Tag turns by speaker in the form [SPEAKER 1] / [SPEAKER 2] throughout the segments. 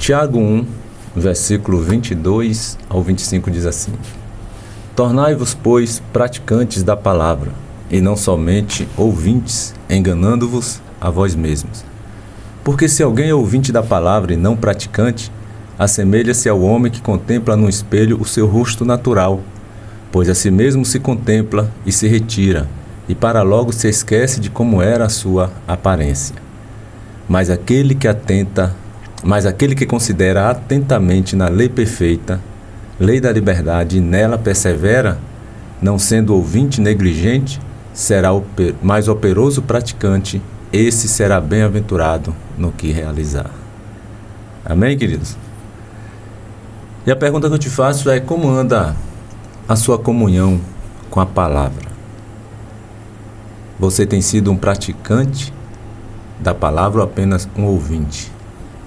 [SPEAKER 1] Tiago 1, versículo 22 ao 25 diz assim: Tornai-vos, pois, praticantes da palavra, e não somente ouvintes, enganando-vos a vós mesmos. Porque se alguém é ouvinte da palavra e não praticante, assemelha-se ao homem que contempla no espelho o seu rosto natural, pois a si mesmo se contempla e se retira, e para logo se esquece de como era a sua aparência. Mas aquele que considera atentamente na lei perfeita, lei da liberdade, e nela persevera, não sendo ouvinte negligente, será mais operoso praticante, esse será bem-aventurado no que realizar. Amém, queridos? E a pergunta que eu te faço é: como anda a sua comunhão com a palavra? Você tem sido um praticante da palavra ou apenas um ouvinte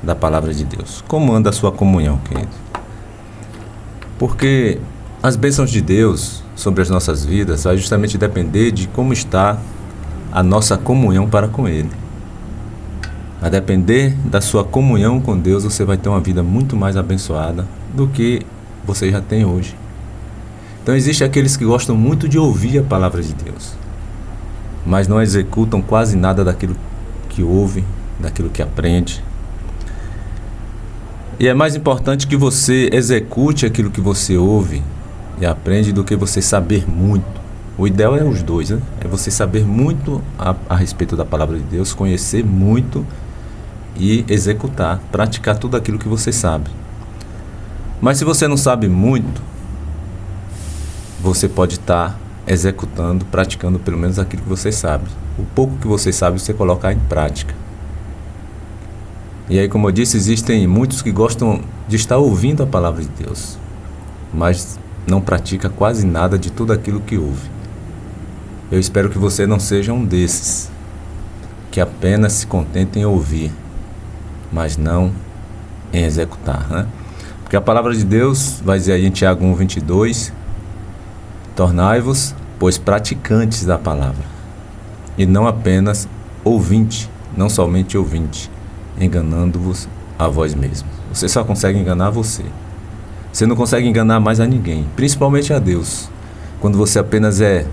[SPEAKER 1] da palavra de Deus? Como anda a sua comunhão, querido? Porque as bênçãos de Deus sobre as nossas vidas vai justamente depender de como está a nossa comunhão para com Ele. A depender da sua comunhão com Deus, você vai ter uma vida muito mais abençoada do que você já tem hoje. Então existem aqueles que gostam muito de ouvir a palavra de Deus, mas não executam quase nada daquilo que ouve, daquilo que aprende. E é mais importante que você execute aquilo que você ouve e aprende do que você saber muito. O ideal é os dois, né? É você saber muito a respeito da palavra de Deus, conhecer muito e executar, praticar tudo aquilo que você sabe. Mas se você não sabe muito, você pode estar executando, praticando pelo menos aquilo que você sabe. O pouco que você sabe, você colocar em prática. E aí, como eu disse, existem muitos que gostam de estar ouvindo a palavra de Deus, mas não pratica quase nada de tudo aquilo que ouve. Eu espero que você não seja um desses, que apenas se contenta em ouvir, mas não em executar, né? Porque a palavra de Deus vai dizer aí em Tiago 1:22, tornai-vos, pois, praticantes da palavra, e não apenas ouvinte, não somente ouvinte, enganando-vos a vós mesmos. Você só consegue enganar você. Você não consegue enganar mais a ninguém, principalmente a Deus, quando você apenas é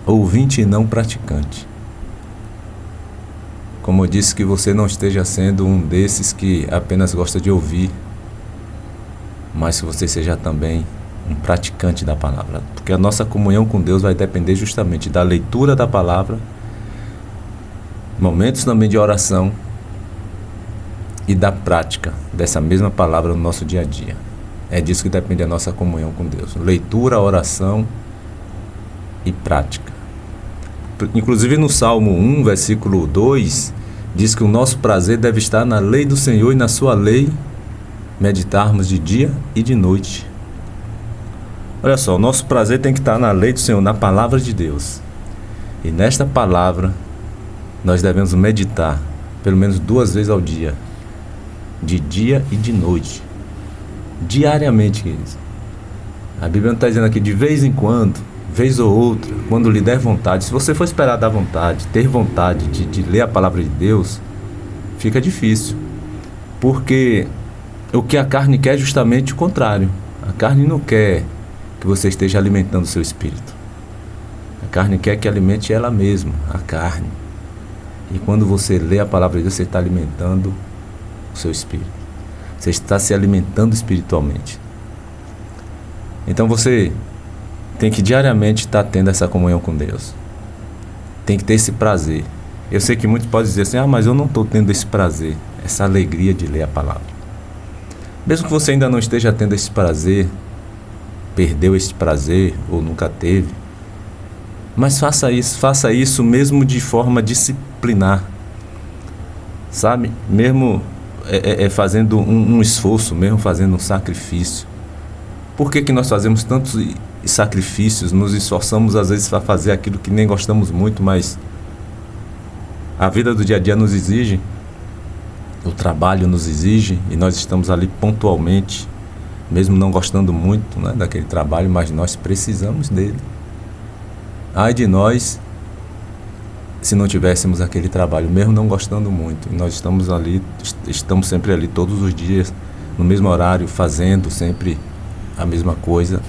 [SPEAKER 1] ouvinte e não praticante. Como eu disse, que você não esteja sendo um desses que apenas gosta de ouvir, mas que você seja também um praticante da palavra. Porque a nossa comunhão com Deus vai depender justamente da leitura da palavra, momentos também de oração e da prática dessa mesma palavra no nosso dia a dia. É disso que depende a nossa comunhão com Deus. Leitura, oração e prática. Inclusive no Salmo 1, versículo 2, diz que o nosso prazer deve estar na lei do Senhor, e na sua lei meditarmos de dia e de noite. Olha só, o nosso prazer tem que estar na lei do Senhor, na palavra de Deus. E nesta palavra nós devemos meditar pelo menos 2 vezes ao dia, de dia e de noite, diariamente, queridos. A Bíblia não está dizendo aqui de vez em quando, vez ou outra, quando lhe der vontade. Se você for esperar dar vontade, ter vontade de ler a palavra de Deus, fica difícil, porque o que a carne quer é justamente o contrário. A carne não quer que você esteja alimentando o seu espírito. A carne quer que alimente ela mesma, a carne. E quando você lê a palavra de Deus, você está alimentando o seu espírito. Você está se alimentando espiritualmente. Então você tem que diariamente estar tendo essa comunhão com Deus. Tem que ter esse prazer. Eu sei que muitos podem dizer assim: mas eu não estou tendo esse prazer, essa alegria de ler a palavra. Mesmo que você ainda não esteja tendo esse prazer, perdeu esse prazer ou nunca teve, mas faça isso mesmo de forma disciplinar, sabe? Mesmo fazendo um esforço, mesmo fazendo um sacrifício. Por que nós fazemos tantos sacrifícios, nos esforçamos às vezes para fazer aquilo que nem gostamos muito, mas a vida do dia a dia nos exige, o trabalho nos exige, e nós estamos ali pontualmente, mesmo não gostando muito, né, daquele trabalho, mas nós precisamos dele. Ai de nós se não tivéssemos aquele trabalho, mesmo não gostando muito. E nós estamos sempre ali todos os dias, no mesmo horário, fazendo sempre a mesma coisa,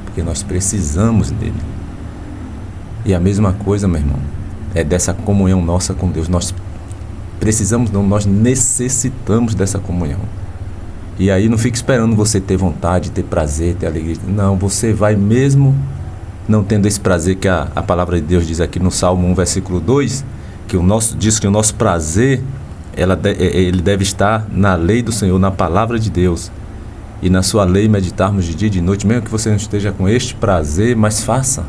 [SPEAKER 1] porque nós precisamos dele. E a mesma coisa, meu irmão, é dessa comunhão nossa com Deus. Nós precisamos, não, nós necessitamos dessa comunhão. E aí não fique esperando você ter vontade, ter prazer, ter alegria. Não, você vai mesmo não tendo esse prazer que a palavra de Deus diz aqui no Salmo 1, versículo 2, que diz que o nosso prazer, ele deve estar na lei do Senhor, na palavra de Deus. E na sua lei meditarmos de dia e de noite, mesmo que você não esteja com este prazer, mas faça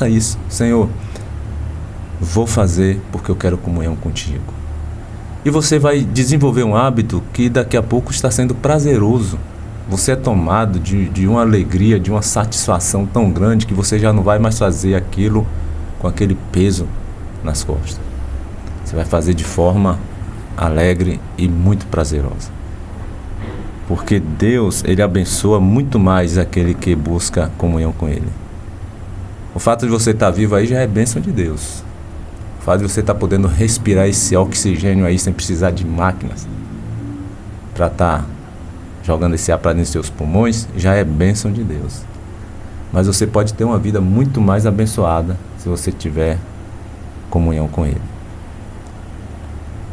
[SPEAKER 1] isso. Senhor, vou fazer porque eu quero comunhão contigo. E você vai desenvolver um hábito que daqui a pouco está sendo prazeroso. Você é tomado de uma alegria, de uma satisfação tão grande que você já não vai mais fazer aquilo com aquele peso nas costas. Você vai fazer de forma alegre e muito prazerosa. Porque Deus, Ele abençoa muito mais aquele que busca comunhão com Ele. O fato de você estar vivo aí já é bênção de Deus. O fato de você estar podendo respirar esse oxigênio aí sem precisar de máquinas para estar jogando esse ar para dentro dos seus pulmões, já é bênção de Deus. Mas você pode ter uma vida muito mais abençoada se você tiver comunhão com Ele.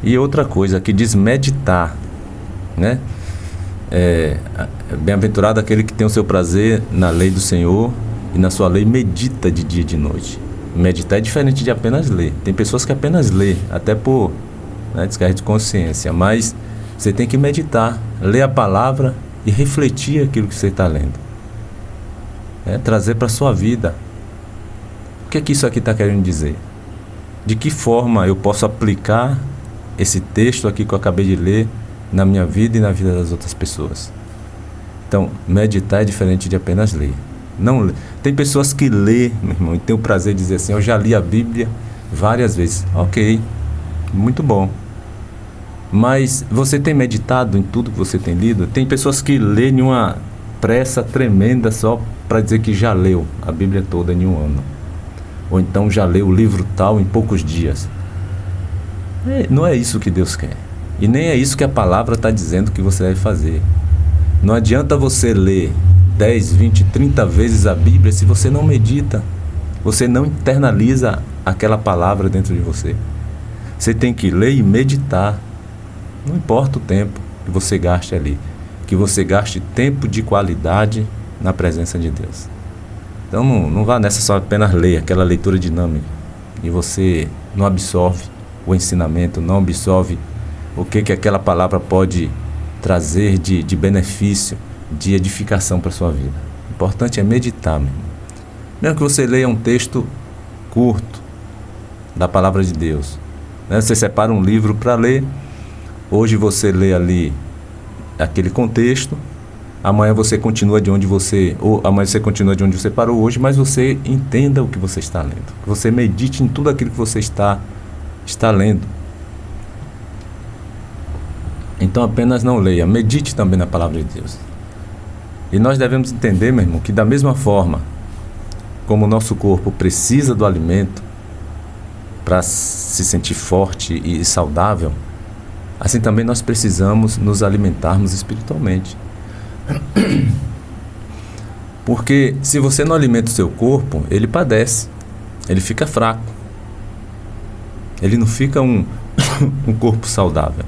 [SPEAKER 1] E outra coisa que diz meditar, né? Bem-aventurado aquele que tem o seu prazer na lei do Senhor e na sua lei medita de dia e de noite. Meditar é diferente de apenas ler. Tem pessoas que apenas lê, até por descarga de consciência, mas você tem que meditar, ler a palavra e refletir aquilo que você está lendo. Trazer para a sua vida. O que é que isso aqui está querendo dizer? De que forma eu posso aplicar esse texto aqui que eu acabei de ler na minha vida e na vida das outras pessoas? Então, meditar é diferente de apenas ler. Não, tem pessoas que lê, meu irmão, e tem o prazer de dizer assim: eu já li a Bíblia várias vezes. Ok, muito bom. Mas você tem meditado em tudo que você tem lido? Tem pessoas que lêem uma pressa tremenda só para dizer que já leu a Bíblia toda em um ano. Ou então já leu o livro tal em poucos dias. Não é isso que Deus quer. E nem é isso que a palavra está dizendo que você deve fazer. Não adianta você ler 10, 20, 30 vezes a Bíblia se você não medita. Você não internaliza aquela palavra dentro de você. Você tem que ler e meditar. Não importa o tempo que você gaste ali. Que você gaste tempo de qualidade na presença de Deus. Então não vá nessa só apenas ler, aquela leitura dinâmica. E você não absorve o ensinamento, não absorve o que aquela palavra pode trazer de benefício, de edificação para a sua vida. O importante é meditar, meu irmão. Mesmo que você leia um texto curto da palavra de Deus, Você separa um livro para ler, hoje você lê ali aquele contexto, amanhã você continua de onde você parou hoje, mas você entenda o que você está lendo, que você medite em tudo aquilo que você está lendo. Então apenas não leia, medite também na palavra de Deus. E nós devemos entender, meu irmão, que da mesma forma como o nosso corpo precisa do alimento para se sentir forte e saudável, assim também nós precisamos nos alimentarmos espiritualmente. Porque se você não alimenta o seu corpo, ele padece, ele fica fraco, ele não fica um corpo saudável.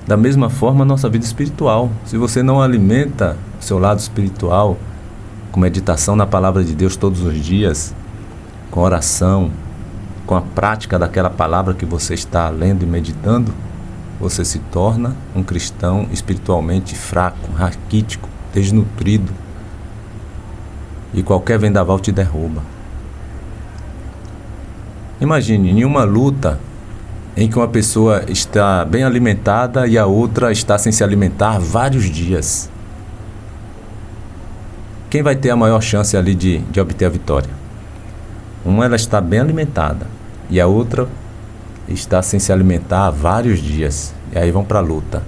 [SPEAKER 1] Da mesma forma, a nossa vida espiritual, se você não alimenta o seu lado espiritual com meditação na palavra de Deus todos os dias, com oração, com a prática daquela palavra que você está lendo e meditando, você se torna um cristão espiritualmente fraco, raquítico, desnutrido, e qualquer vendaval te derruba. Imagine, em uma luta em que uma pessoa está bem alimentada e a outra está sem se alimentar vários dias, quem vai ter a maior chance ali de obter a vitória? Uma, ela está bem alimentada, e a outra está sem se alimentar há vários dias, e aí vão para a luta.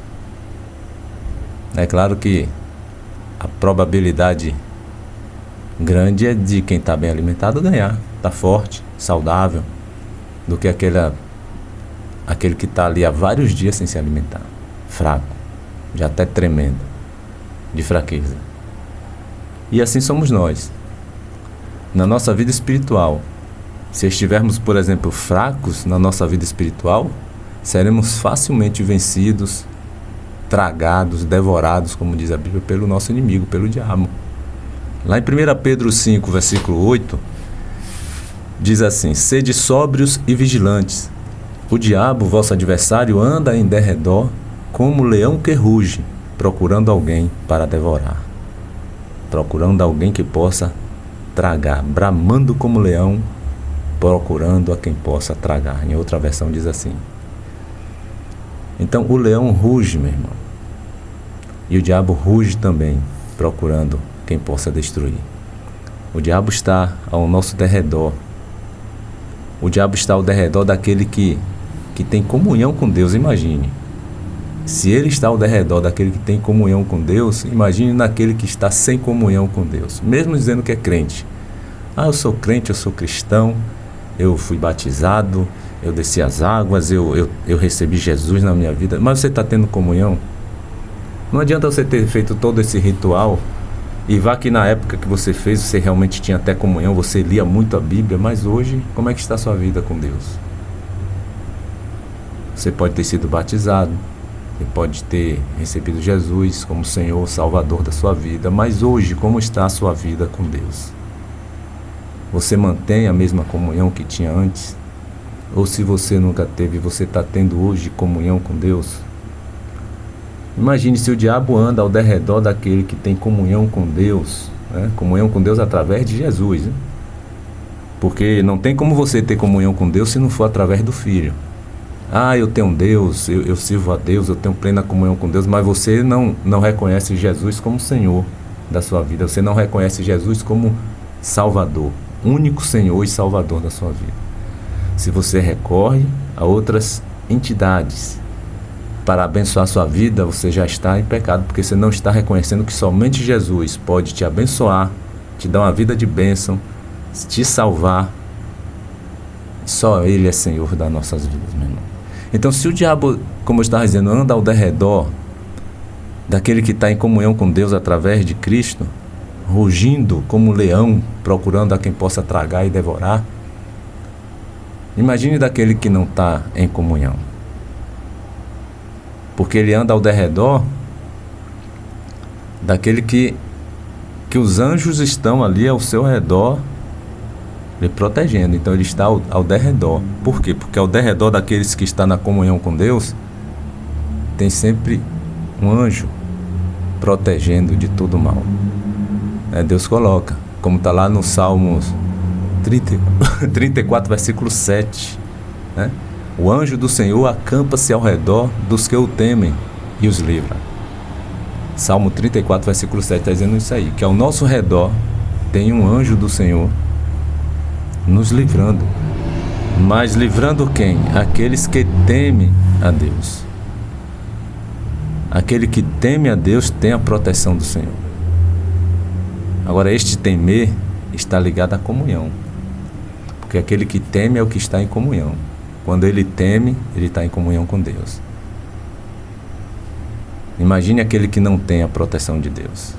[SPEAKER 1] É claro que a probabilidade grande é de quem está bem alimentado ganhar, está forte, saudável, do que aquele que está ali há vários dias sem se alimentar, fraco. já até tremendo, de fraqueza. E assim somos nós. Na nossa vida espiritual, se estivermos, por exemplo, fracos na nossa vida espiritual, seremos facilmente vencidos, tragados, devorados, como diz a Bíblia, pelo nosso inimigo, pelo diabo. Lá em 1 Pedro 5, versículo 8, diz assim: sede sóbrios e vigilantes. O diabo, vosso adversário, anda em derredor como leão que ruge, procurando alguém para devorar. Procurando alguém que possa tragar, bramando como leão, procurando a quem possa tragar. Em outra versão diz assim. Então o leão ruge, meu irmão. E o diabo ruge também, procurando quem possa destruir. O diabo está ao nosso derredor. O diabo está ao derredor daquele que tem comunhão com Deus, imagine. Se ele está ao derredor daquele que tem comunhão com Deus, imagine naquele que está sem comunhão com Deus, mesmo dizendo que é crente. Ah, eu sou crente, eu sou cristão, eu fui batizado, eu desci as águas, eu recebi Jesus na minha vida, mas você está tendo comunhão? Não adianta você ter feito todo esse ritual e vá que na época que você fez, você realmente tinha até comunhão, você lia muito a Bíblia, mas hoje, como é que está a sua vida com Deus? Você pode ter sido batizado, você pode ter recebido Jesus como Senhor, Salvador da sua vida, mas hoje, como está a sua vida com Deus? Você mantém a mesma comunhão que tinha antes? Ou se você nunca teve, você está tendo hoje comunhão com Deus? Imagine se o diabo anda ao derredor daquele que tem comunhão com Deus, né? Comunhão com Deus através de Jesus, né? Porque não tem como você ter comunhão com Deus se não for através do Filho. Ah, eu tenho um Deus, eu sirvo a Deus, eu tenho plena comunhão com Deus, mas você não reconhece Jesus como Senhor da sua vida, você não reconhece Jesus como Salvador, único Senhor e Salvador da sua vida. Se você recorre a outras entidades para abençoar a sua vida, você já está em pecado, porque você não está reconhecendo que somente Jesus pode te abençoar, te dar uma vida de bênção, te salvar. Só Ele é Senhor das nossas vidas, meu irmão. Então, se o diabo, como eu estava dizendo, anda ao derredor daquele que está em comunhão com Deus através de Cristo, rugindo como um leão, procurando a quem possa tragar e devorar, imagine daquele que não está em comunhão. Porque ele anda ao derredor daquele que os anjos estão ali ao seu redor, lhe protegendo. Então ele está ao derredor. Por quê? Porque ao derredor daqueles que estão na comunhão com Deus, tem sempre um anjo protegendo de todo mal. Deus coloca, como está lá no Salmos 34, versículo 7, né? O anjo do Senhor acampa-se ao redor dos que o temem e os livra. Salmo 34, versículo 7 está dizendo isso aí, que ao nosso redor tem um anjo do Senhor nos livrando. Mas livrando quem? Aqueles que temem a Deus. Aquele que teme a Deus tem a proteção do Senhor. Agora, este temer está ligado à comunhão. Porque aquele que teme é o que está em comunhão. Quando ele teme, ele está em comunhão com Deus. Imagine aquele que não tem a proteção de Deus.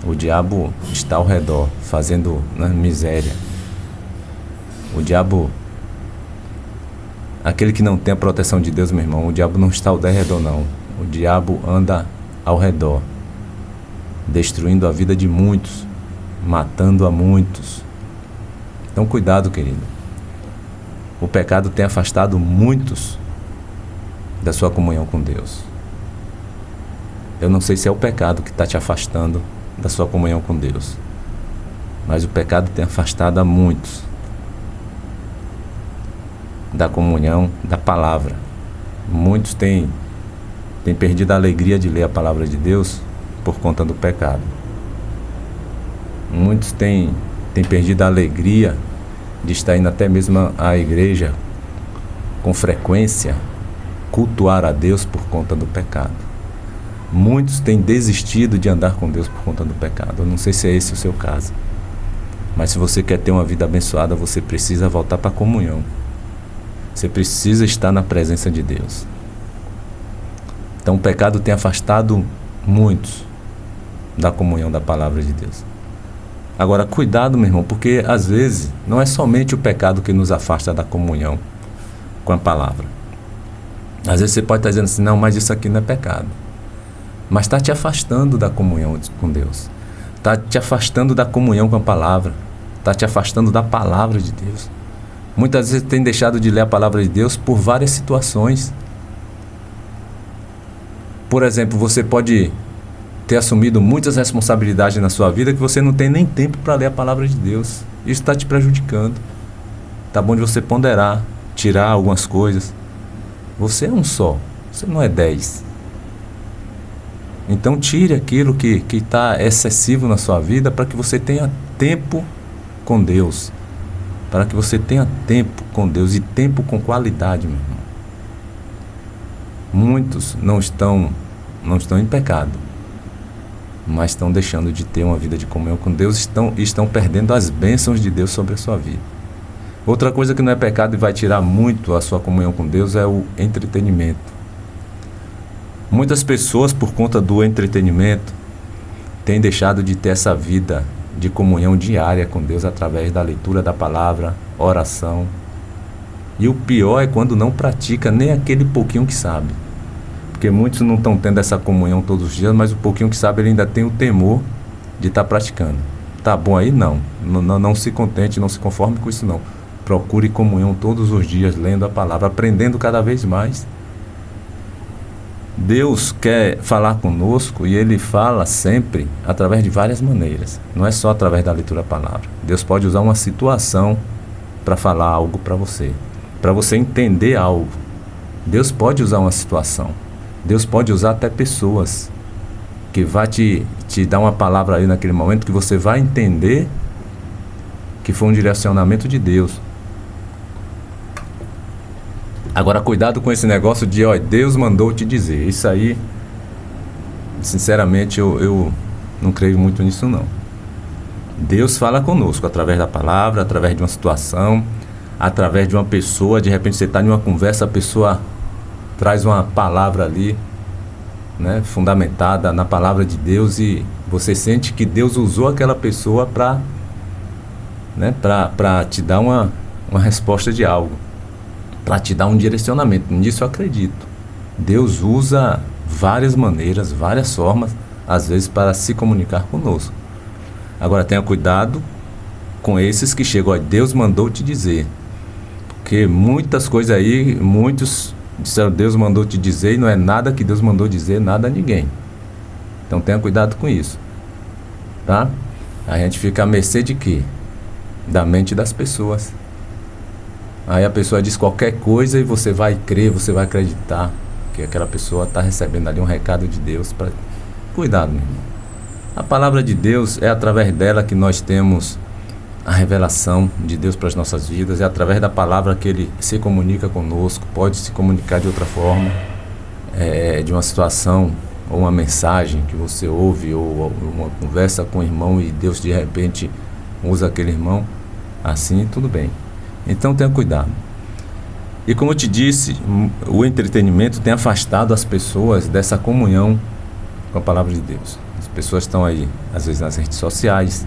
[SPEAKER 1] O diabo está ao redor, fazendo miséria. O diabo, aquele que não tem a proteção de Deus, meu irmão, o diabo não está ao derredor, não. O diabo anda ao redor, destruindo a vida de muitos, matando a muitos. Então, cuidado, querido. O pecado tem afastado muitos da sua comunhão com Deus. Eu não sei se é o pecado que está te afastando da sua comunhão com Deus, mas o pecado tem afastado a muitos da comunhão da palavra. Muitos têm perdido a alegria de ler a palavra de Deus por conta do pecado. Muitos têm perdido a alegria de estar indo até mesmo à igreja com frequência, cultuar a Deus por conta do pecado. Muitos têm desistido de andar com Deus por conta do pecado. Eu não sei se é esse o seu caso, mas se você quer ter uma vida abençoada, você precisa voltar para a comunhão. Você precisa estar na presença de Deus. Então o pecado tem afastado muitos da comunhão da palavra de Deus. Agora, cuidado, meu irmão, porque às vezes não é somente o pecado que nos afasta da comunhão com a palavra. Às vezes você pode estar dizendo assim, não, mas isso aqui não é pecado. Mas está te afastando da comunhão com Deus. Está te afastando da comunhão com a palavra. Está te afastando da palavra de Deus. Muitas vezes tem deixado de ler a palavra de Deus por várias situações. Por exemplo, você pode ter assumido muitas responsabilidades na sua vida que você não tem nem tempo para ler a palavra de Deus. Isso está te prejudicando. Está bom de você ponderar, tirar algumas coisas. Você é um só, você não é 10. Então tire aquilo que está excessivo na sua vida para que você tenha tempo com Deus. Para que você tenha tempo com Deus e tempo com qualidade, meu irmão. Muitos não estão em pecado, mas estão deixando de ter uma vida de comunhão com Deus, estão perdendo as bênçãos de Deus sobre a sua vida. Outra coisa que não é pecado e vai tirar muito a sua comunhão com Deus é o entretenimento. Muitas pessoas, por conta do entretenimento, têm deixado de ter essa vida de comunhão diária com Deus através da leitura da palavra, oração. E o pior é quando não pratica nem aquele pouquinho que sabe. Porque muitos não estão tendo essa comunhão todos os dias, mas o pouquinho que sabe ele ainda tem o temor de estar praticando. Tá bom aí? Não se contente, não se conforme com isso não. Procure comunhão todos os dias, lendo a palavra, aprendendo cada vez mais. Deus quer falar conosco e Ele fala sempre através de várias maneiras. Não é só através da leitura da palavra. Deus pode usar uma situação para falar algo para você entender algo. Deus pode usar uma situação. Deus pode usar até pessoas que vai te dar uma palavra aí naquele momento que você vai entender que foi um direcionamento de Deus. Agora, cuidado com esse negócio de, Deus mandou te dizer. Isso aí, sinceramente, eu não creio muito nisso, não. Deus fala conosco através da palavra, através de uma situação, através de uma pessoa. De repente, você está em uma conversa, a pessoa traz uma palavra ali, né, fundamentada na palavra de Deus, e você sente que Deus usou aquela pessoa para te dar uma resposta de algo, para te dar um direcionamento. Nisso eu acredito. Deus usa várias maneiras, várias formas, às vezes para se comunicar conosco. Agora tenha cuidado com esses que chegam, Deus mandou te dizer. Porque muitas coisas aí, muitos disseram Deus mandou te dizer, e não é nada que Deus mandou dizer, nada a ninguém. Então tenha cuidado com isso, tá? A gente fica à mercê de quê? Da mente das pessoas. Aí a pessoa diz qualquer coisa e você vai crer, você vai acreditar que aquela pessoa está recebendo ali um recado de Deus. Cuidado, meu irmão. A palavra de Deus é através dela que nós temos a revelação de Deus para as nossas vidas. É através da palavra que Ele se comunica conosco. Pode se comunicar de outra forma, de uma situação ou uma mensagem que você ouve, ou uma conversa com o irmão e Deus de repente usa aquele irmão. Assim, tudo bem. Então tenha cuidado. E como eu te disse, o entretenimento tem afastado as pessoas dessa comunhão com a palavra de Deus. As pessoas estão aí, às vezes, nas redes sociais.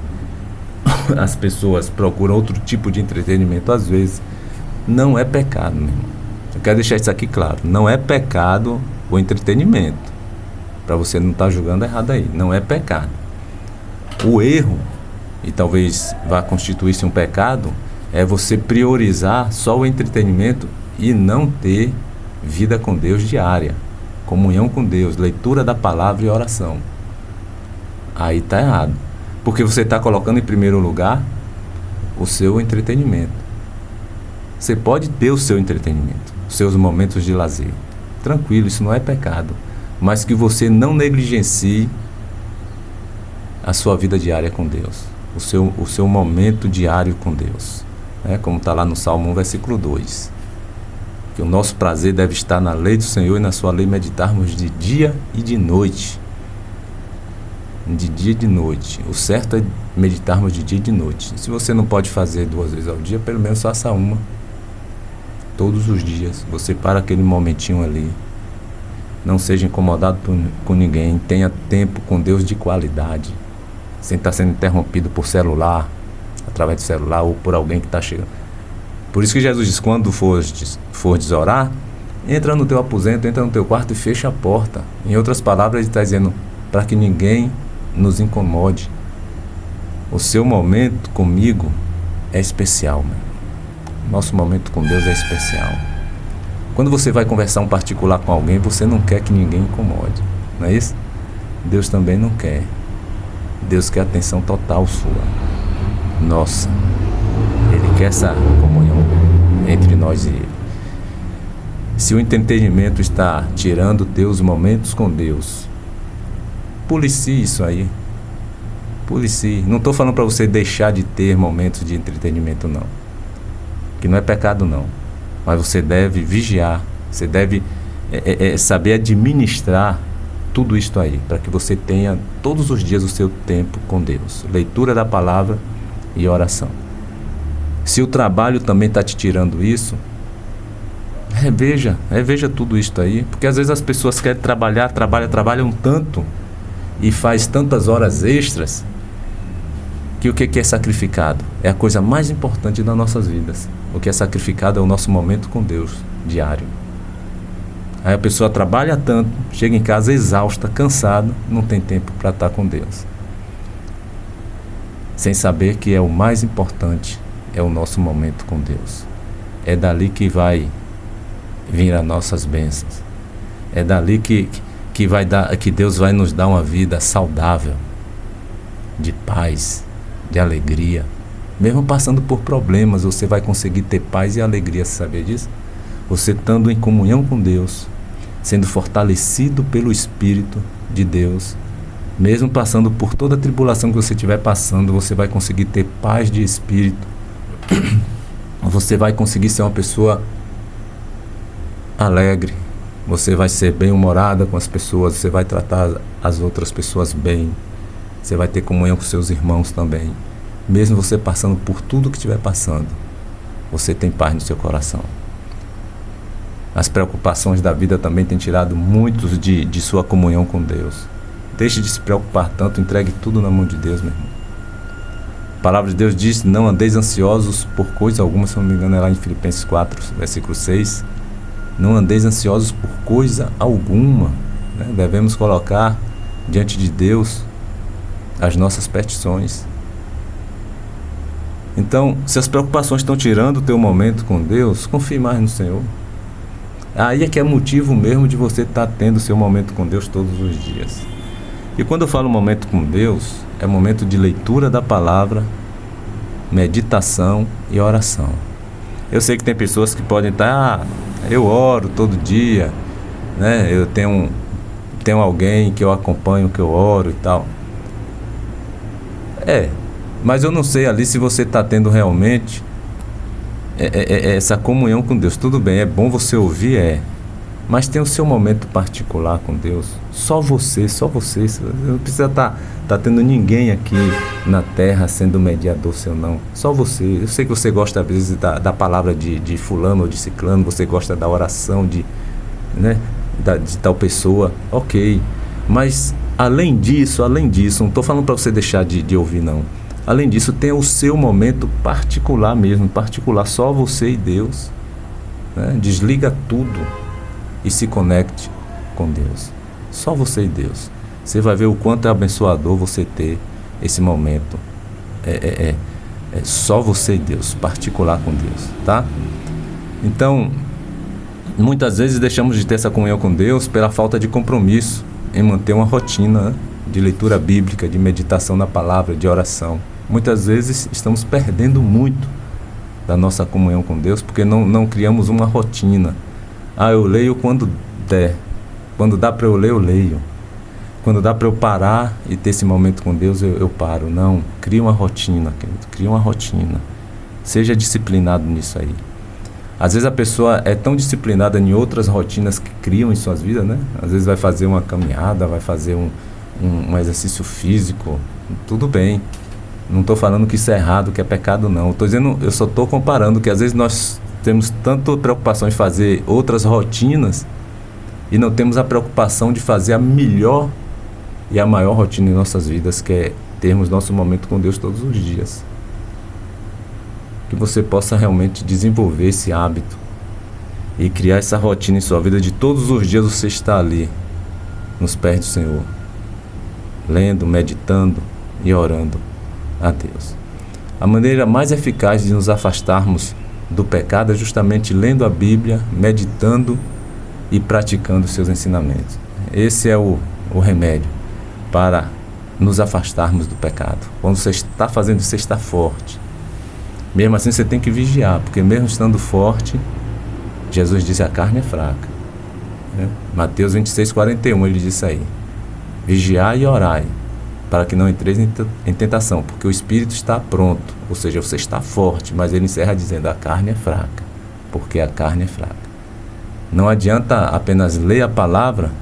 [SPEAKER 1] As pessoas procuram outro tipo de entretenimento, às vezes. Não é pecado, meu irmão. Eu quero deixar isso aqui claro. Não é pecado o entretenimento. Para você não estar julgando errado aí. Não é pecado. O erro, e talvez vá constituir-se um pecado, é você priorizar só o entretenimento e não ter vida com Deus diária, comunhão com Deus, leitura da palavra e oração. Aí está errado, porque você está colocando em primeiro lugar o seu entretenimento. Você pode ter o seu entretenimento, os seus momentos de lazer, tranquilo, isso não é pecado, mas que você não negligencie a sua vida diária com Deus, o seu momento diário com Deus. Como está lá no Salmo 1, versículo 2, que o nosso prazer deve estar na lei do Senhor e na sua lei meditarmos de dia e de noite. De dia e de noite. O certo é meditarmos de dia e de noite. Se você não pode fazer 2 vezes ao dia, pelo menos faça uma. Todos os dias. Você para aquele momentinho ali Não seja incomodado com ninguém. Tenha tempo com Deus de qualidade, sem estar sendo interrompido por celular, através do celular, ou por alguém que está chegando. Por isso que Jesus diz, quando fordes orar, entra no teu aposento, entra no teu quarto e fecha a porta. Em outras palavras, ele está dizendo, para que ninguém nos incomode. O seu momento comigo é especial, meu. Nosso momento com Deus é especial. Quando você vai conversar um particular com alguém, você não quer que ninguém incomode, não é isso? Deus também não quer. Deus quer atenção total sua, nossa. Ele quer essa comunhão entre nós e Ele. Se o entretenimento está tirando teus momentos com Deus, policie isso aí. Policie. Não estou falando para você deixar de ter momentos de entretenimento, não. Que não é pecado, não. Mas você deve vigiar. Você deve saber administrar tudo isto aí, para que você tenha todos os dias o seu tempo com Deus. Leitura da palavra e oração. Se o trabalho também está te tirando isso, reveja tudo isto aí. Porque às vezes as pessoas querem trabalham tanto e faz tantas horas extras, que o que é sacrificado? É a coisa mais importante das nossas vidas. O que é sacrificado é o nosso momento com Deus, diário. Aí a pessoa trabalha tanto, chega em casa exausta, cansada, não tem tempo para estar com Deus. Sem saber que é o mais importante, é o nosso momento com Deus. É dali que vai vir as nossas bênçãos. É dali que Deus vai nos dar uma vida saudável, de paz, de alegria. Mesmo passando por problemas, você vai conseguir ter paz e alegria, você sabia disso? Você estando em comunhão com Deus, sendo fortalecido pelo Espírito de Deus, mesmo passando por toda a tribulação que você estiver passando, você vai conseguir ter paz de espírito. Você vai conseguir ser uma pessoa alegre. Você vai ser bem-humorada com as pessoas, você vai tratar as outras pessoas bem. Você vai ter comunhão com seus irmãos também. Mesmo você passando por tudo que estiver passando, você tem paz no seu coração. As preocupações da vida também têm tirado muitos de sua comunhão com Deus. Deixe de se preocupar tanto, entregue tudo na mão de Deus, meu irmão. A palavra de Deus diz, não andeis ansiosos por coisa alguma, se não me engano é lá em Filipenses 4, versículo 6. Não andeis ansiosos por coisa alguma, né? Devemos colocar diante de Deus as nossas petições. Então, se as preocupações estão tirando o teu momento com Deus, confie mais no Senhor. Aí é que é motivo mesmo de você estar tendo o seu momento com Deus todos os dias. E quando eu falo momento com Deus, é momento de leitura da palavra, meditação e oração. Eu sei que tem pessoas que podem estar, eu oro todo dia, né? Eu tenho alguém que eu acompanho, que eu oro e tal. Mas eu não sei ali se você está tendo realmente essa comunhão com Deus. Tudo bem, é bom você ouvir, mas tem o seu momento particular com Deus. Só você. Não precisa estar tendo ninguém aqui na terra sendo mediador seu, não. Só você. Eu sei que você gosta às vezes da palavra de fulano ou de ciclano, você gosta da oração de tal pessoa, ok. Mas além disso, não estou falando para você deixar de ouvir, não. Além disso, tem o seu momento particular mesmo, particular, só você e Deus, né? Desliga tudo e se conecte com Deus. Só você e Deus. Você vai ver o quanto é abençoador você ter esse momento. Só você e Deus, particular com Deus, tá? Então, muitas vezes deixamos de ter essa comunhão com Deus pela falta de compromisso em manter uma rotina, né? De leitura bíblica, de meditação na palavra, de oração. Muitas vezes estamos perdendo muito da nossa comunhão com Deus porque não criamos uma rotina. Eu leio quando der. Quando dá para eu ler, eu leio. Quando dá para eu parar e ter esse momento com Deus, eu paro. Não, cria uma rotina, querido. Cria uma rotina. Seja disciplinado nisso aí. Às vezes a pessoa é tão disciplinada em outras rotinas que criam em suas vidas, né? Às vezes vai fazer uma caminhada, vai fazer um exercício físico, tudo bem. Não estou falando que isso é errado, que é pecado, não. Eu só estou comparando que às vezes nós temos tanta preocupação em fazer outras rotinas e não temos a preocupação de fazer a melhor e a maior rotina em nossas vidas, que é termos nosso momento com Deus todos os dias. Que você possa realmente desenvolver esse hábito e criar essa rotina em sua vida de todos os dias você estar ali, nos pés do Senhor, lendo, meditando e orando a Deus. A maneira mais eficaz de nos afastarmos do pecado é justamente lendo a Bíblia, meditando e praticando seus ensinamentos. Esse é o remédio para nos afastarmos do pecado. Quando você está fazendo isso, você está forte. Mesmo assim, você tem que vigiar, porque mesmo estando forte, Jesus disse: a carne é fraca. Mateus 26:41, ele disse aí: vigiai e orai, para que não entreis em tentação, porque o espírito está pronto, ou seja, você está forte, mas ele encerra dizendo: a carne é fraca, porque a carne é fraca. Não adianta apenas ler a palavra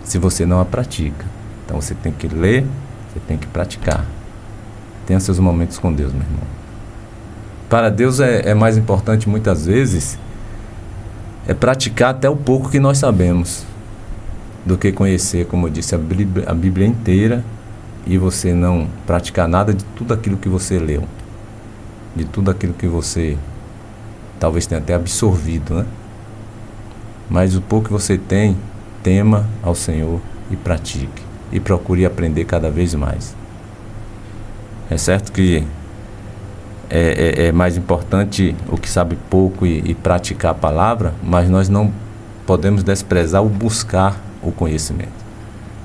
[SPEAKER 1] se você não a pratica. Então você tem que ler, você tem que praticar. Tenha seus momentos com Deus, meu irmão. Para Deus é mais importante muitas vezes praticar até o pouco que nós sabemos, do que conhecer, como eu disse, a Bíblia inteira e você não praticar nada de tudo aquilo que você leu, de tudo aquilo que você talvez tenha até absorvido, né? Mas o pouco que você tem, tema ao Senhor e pratique, e procure aprender cada vez mais. É certo que é mais importante o que sabe pouco e praticar a palavra, mas nós não podemos desprezar o buscar o conhecimento.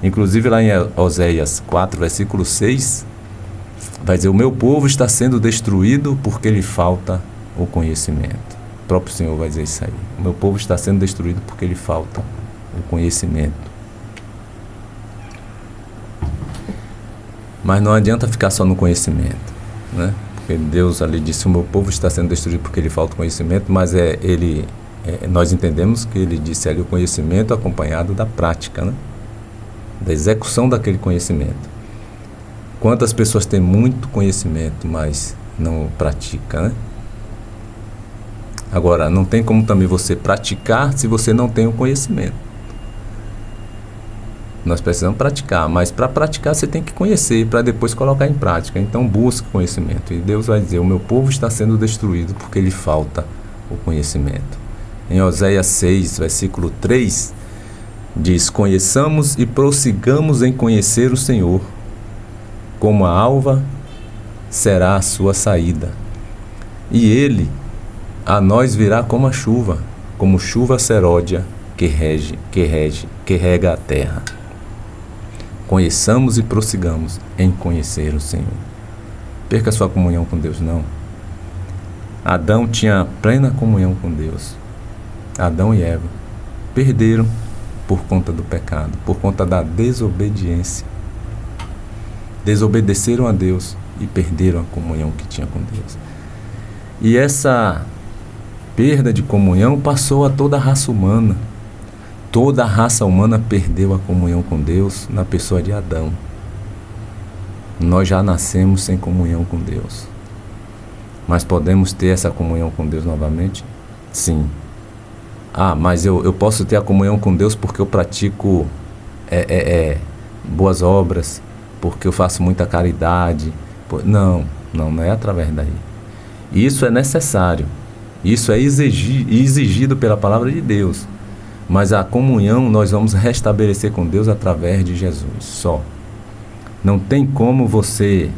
[SPEAKER 1] Inclusive lá em Oséias 4, versículo 6, vai dizer: o meu povo está sendo destruído porque lhe falta o conhecimento. O próprio Senhor vai dizer isso aí: o meu povo está sendo destruído porque lhe falta o conhecimento. Mas não adianta ficar só no conhecimento, né? Porque Deus ali disse: o meu povo está sendo destruído porque lhe falta conhecimento, mas nós entendemos que ele disse ali o conhecimento acompanhado da prática, né? Da execução daquele conhecimento. Quantas pessoas têm muito conhecimento, mas não praticam, né? Agora, não tem como também você praticar se você não tem o conhecimento. Nós precisamos praticar, mas para praticar você tem que conhecer, para depois colocar em prática. Então busque conhecimento. E Deus vai dizer: o meu povo está sendo destruído porque lhe falta o conhecimento. Em Oséias 6, versículo 3, diz: conheçamos e prossigamos em conhecer o Senhor. Como a alva será a sua saída, e ele a nós virá como chuva seródia que rega a terra. Conheçamos e prossigamos em conhecer o Senhor. Perca sua comunhão com Deus, não. Adão tinha plena comunhão com Deus. Adão e Eva perderam por conta do pecado, por conta da desobediência. Desobedeceram a Deus e perderam a comunhão que tinha com Deus. E essa perda de comunhão passou a toda a raça humana. Toda a raça humana perdeu a comunhão com Deus na pessoa de Adão. Nós já nascemos sem comunhão com Deus. Mas podemos ter essa comunhão com Deus novamente? Sim. Mas eu posso ter a comunhão com Deus porque eu pratico boas obras, porque eu faço muita caridade. Não é através daí. Isso é necessário. Isso é exigido pela palavra de Deus. Mas a comunhão nós vamos restabelecer com Deus através de Jesus, só. Não tem como você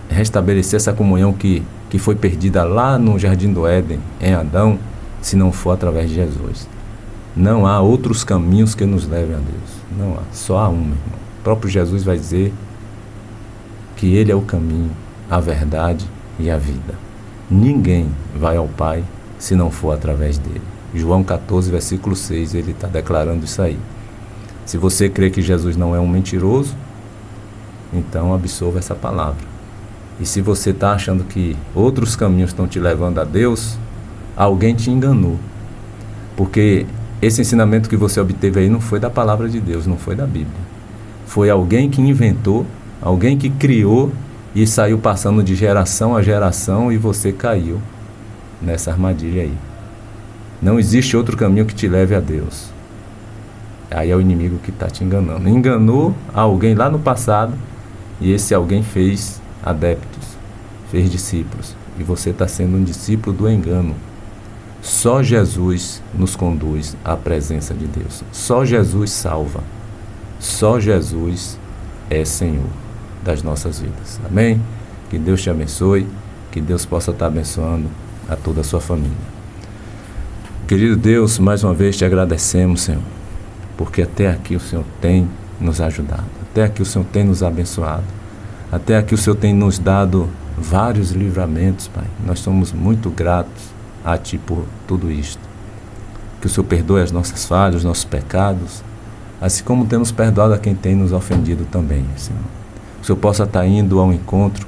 [SPEAKER 1] restabelecer essa comunhão que foi perdida lá no Jardim do Éden, em Adão, se não for através de Jesus. Não há outros caminhos que nos levem a Deus. Não há, só há um, meu irmão. O próprio Jesus vai dizer que Ele é o caminho, a verdade e a vida. Ninguém vai ao Pai se não for através dele. João 14, versículo 6, ele está declarando isso aí. Se você crê que Jesus não é um mentiroso, então absorva essa palavra. E se você está achando que outros caminhos estão te levando a Deus, alguém te enganou. Porque esse ensinamento que você obteve aí não foi da palavra de Deus, não foi da Bíblia. Foi alguém que inventou, alguém que criou e saiu passando de geração a geração e você caiu nessa armadilha aí. Não existe outro caminho que te leve a Deus. Aí é o inimigo que está te enganando. Enganou alguém lá no passado e esse alguém fez adeptos, fez discípulos. E você está sendo um discípulo do engano. Só Jesus nos conduz à presença de Deus. Só Jesus salva. Só Jesus é Senhor das nossas vidas. Amém? Que Deus te abençoe. Que Deus possa estar abençoando a toda a sua família. Querido Deus, mais uma vez te agradecemos, Senhor, porque até aqui o Senhor tem nos ajudado. Até aqui o Senhor tem nos abençoado. Até aqui o Senhor tem nos dado vários livramentos, Pai. Nós somos muito gratos a Ti por tudo isto. Que o Senhor perdoe as nossas falhas, os nossos pecados, assim como temos perdoado a quem tem nos ofendido também, Senhor. O Senhor possa estar indo ao encontro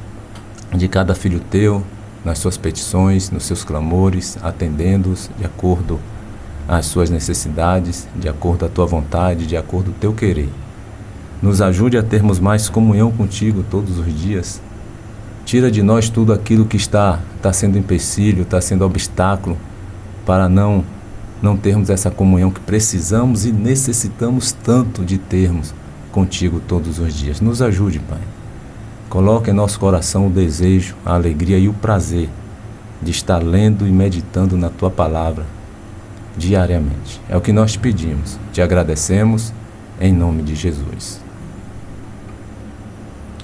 [SPEAKER 1] de cada filho Teu, nas suas petições, nos seus clamores, atendendo-os de acordo às suas necessidades, de acordo à Tua vontade, de acordo ao Teu querer. Nos ajude a termos mais comunhão contigo todos os dias. Tira de nós tudo aquilo que está sendo empecilho, está sendo obstáculo para não termos essa comunhão que precisamos e necessitamos tanto de termos contigo todos os dias. Nos ajude, Pai. Coloque em nosso coração o desejo, a alegria e o prazer de estar lendo e meditando na Tua palavra diariamente. É o que nós te pedimos. Te agradecemos em nome de Jesus.